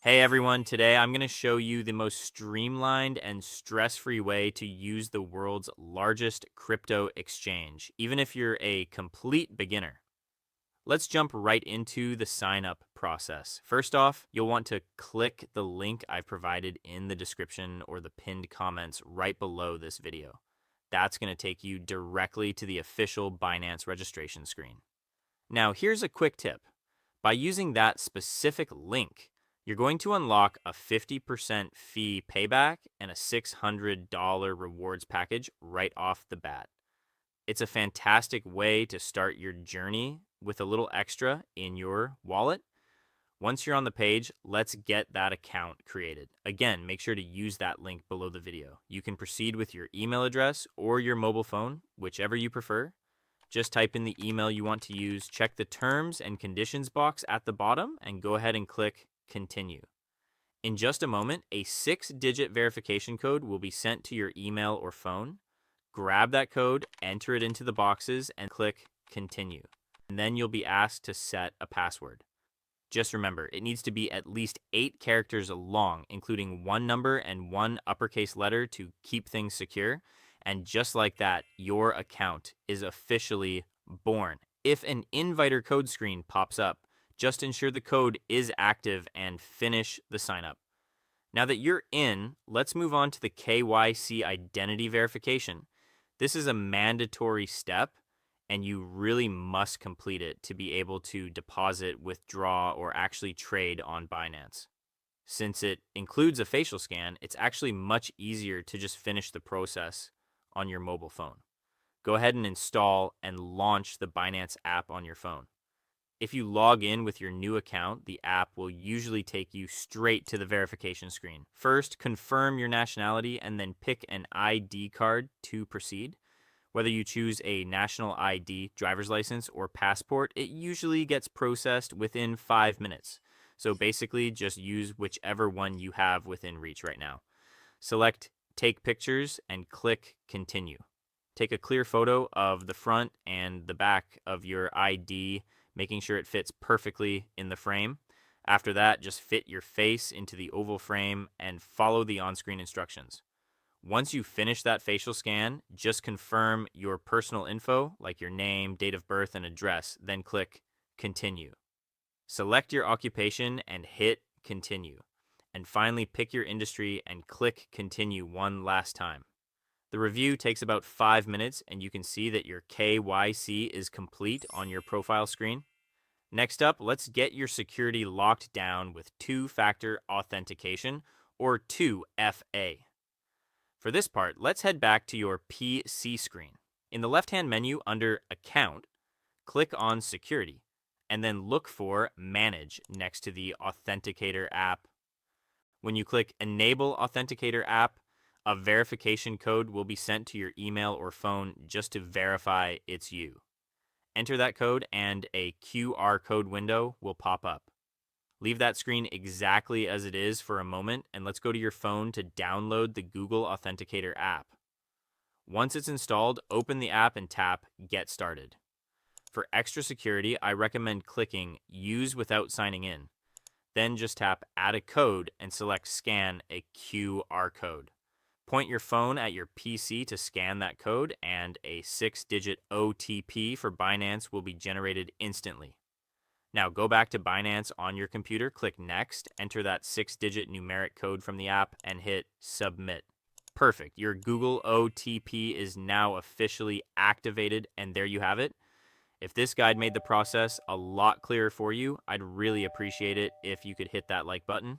Hey everyone, today I'm going to show you the most streamlined and stress-free way to use the world's largest crypto exchange, even if you're a complete beginner. Let's jump right into the sign up process. First off, you'll want to click the link I've provided in the description or the pinned comments right below this video. That's going to take you directly to the official Binance registration screen. Now, here's a quick tip. By using that specific link, you're going to unlock a 50% fee payback and a $600 rewards package right off the bat. It's a fantastic way to start your journey with a little extra in your wallet. Once you're on the page, let's get that account created. Again, make sure to use that link below the video. You can proceed with your email address or your mobile phone, whichever you prefer. Just type in the email you want to use, check the terms and conditions box at the bottom, and go ahead and click Continue. In just a moment, a 6-digit verification code will be sent to your email or phone. Grab that code, enter it into the boxes, and click Continue. And then you'll be asked to set a password. Just remember, it needs to be at least 8 characters long, including one number and one uppercase letter to keep things secure. And just like that, your account is officially born. If an inviter code screen pops up, just ensure the code is active and finish the sign-up. Now that you're in, let's move on to the KYC identity verification. This is a mandatory step, and you really must complete it to be able to deposit, withdraw, or actually trade on Binance. Since it includes a facial scan, it's actually much easier to just finish the process on your mobile phone. Go ahead and install and launch the Binance app on your phone. If you log in with your new account, the app will usually take you straight to the verification screen. First, confirm your nationality and then pick an ID card to proceed. Whether you choose a national ID, driver's license, or passport, it usually gets processed within 5 minutes. So basically, just use whichever one you have within reach right now. Select Take Pictures and click Continue. Take a clear photo of the front and the back of your ID, making sure it fits perfectly in the frame. After that, just fit your face into the oval frame and follow the on-screen instructions. Once you finish that facial scan, just confirm your personal info like your name, date of birth, and address, then click Continue. Select your occupation and hit Continue. And finally, pick your industry and click Continue one last time. The review takes about 5 minutes, and you can see that your KYC is complete on your profile screen. Next up, let's get your security locked down with two-factor authentication, or 2FA. For this part, let's head back to your PC screen. In the left-hand menu under Account, click on Security, and then look for Manage next to the Authenticator app. When you click Enable Authenticator app, a verification code will be sent to your email or phone just to verify it's you. Enter that code and a QR code window will pop up. Leave that screen exactly as it is for a moment, and let's go to your phone to download the Google Authenticator app. Once it's installed, open the app and tap Get Started. For extra security, I recommend clicking Use without signing in. Then just tap Add a code and select Scan a QR code. Point your phone at your PC to scan that code, and a 6-digit OTP for Binance will be generated instantly. Now go back to Binance on your computer, click Next, enter that 6-digit numeric code from the app, and hit Submit. Perfect. Your Google OTP is now officially activated, and there you have it. If this guide made the process a lot clearer for you, I'd really appreciate it if you could hit that like button.